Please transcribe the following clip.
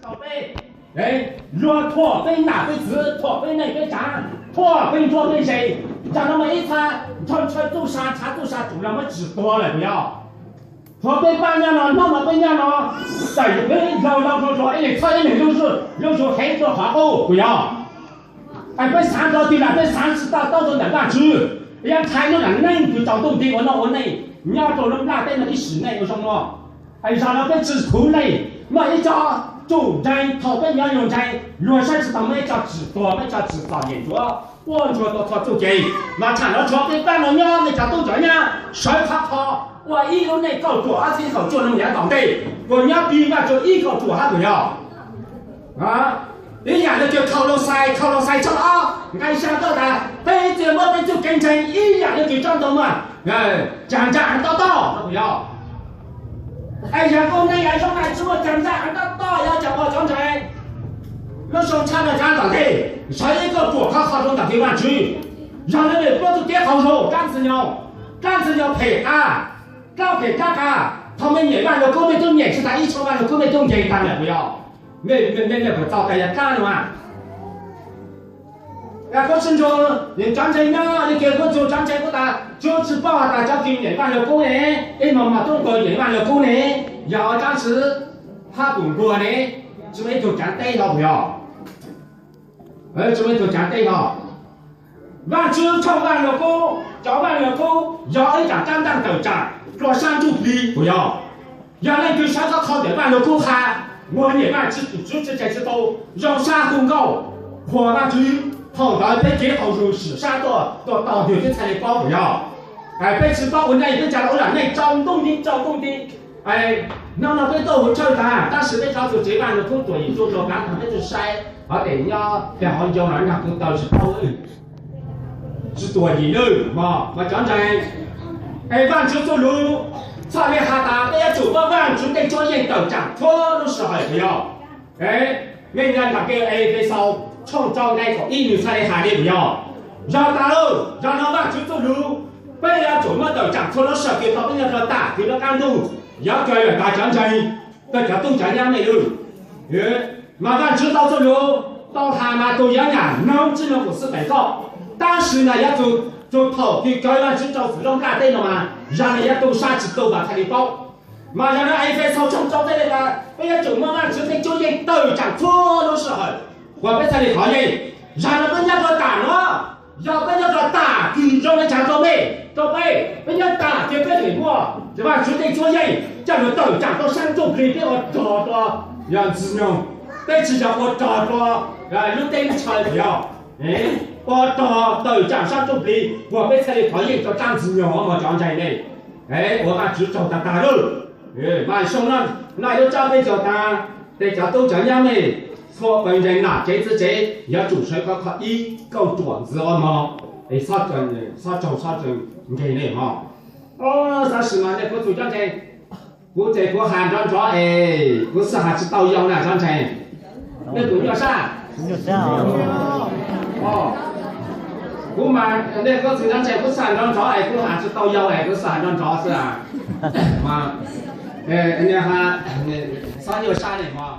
宝贝，哎，若驼背哪个字，驼背哪个站，驼背左背谁？站那么一餐，穿做啥，茶做啥，煮那么只多了不要。驼背半年了，那么半年了，在一边绕说，哎，他一年就是黑着花哦，不要。哎，被三个地了，被30到处两万去，人家拆了人内就找东西，我内，你要走那拉在那个室内有什么？哎，让那个纸头内，每一家。主人头被要用在，若是知道每家知多，每家知道研究，我说都他做给，那产了错给办了呢，每家都这样，谁他，我一个那个做还是一个做那么严重的，我要比那就一个做还不要，啊，你眼睛就靠了塞着啊，按下到的，被这么被就跟成一样的就这样嘛，哎，讲到，那不要。哎呀，我那眼上来之后，讲俺到要讲我讲谁？那时候唱的讲的，谁一个左靠好中的地方去，让人们不是点好手，干子鸟陪他，照给他，他们也让了，根本都撵起他1,000万了，根本都给他了，不要，那不照大家干了嘛？那个时候，你张成呀，你给我做张成不打，就是把大家给2万了工人，哎，妈中国2万了工人，要当时他中国呢，只为做讲对了不要，只为做讲对了，万只超万了工，交万了工，要一张单斗战，做3主力不要，要那个啥个考2万了工还，我2万只才知道，要啥公告，活下去。好的，被给好手时杀到丢就才能包不要，哎，被吃包我那一个家老人那招动的，哎，那被豆腐炒蛋，但是被炒出这般的工作做干，他们就晒，等呀，然后有人家都是包是多的了嘛，我讲真，哎，万只做路，草里哈达，大家走到万只得做人都长，错都是还不要，哎，人家那个哎被烧。创造那个一女才的海里不要，让大喽，让老板去做路，不要做么都讲错了事，给他们要说打，给他干路，要教育大讲真，大家都讲样没有，麻烦知道做路，到他们都一样，能只能不是白搞，但是呢要做头给教育知道自动干对了嘛，让人家都啥子都把他的包，马上让爱飞操创造这个，不要做么只能就业都讲错了时候。我被这里讨厌，让人家说打了，要被人家打，你让人家做没，被人家打就被给过，是吧？就得作业，叫人都讲到3种可以给我找让子用，被只叫我找又得钞票，我都讲3种可以，我被这里讨厌叫张子用，我讲真的，我把只找他打了，马上那就找被找他，得找都这样没。说本人呐，这次要做水个可以够段子了嘛？啥准给你嘛？啥事嘛？你不做这样我这个喊张抓不是还是到腰呢？张成，你不要啥？我嘛，那个做张成不是喊张抓不还是到腰不是喊张抓是啊？嘛，你还啥有啥的嘛？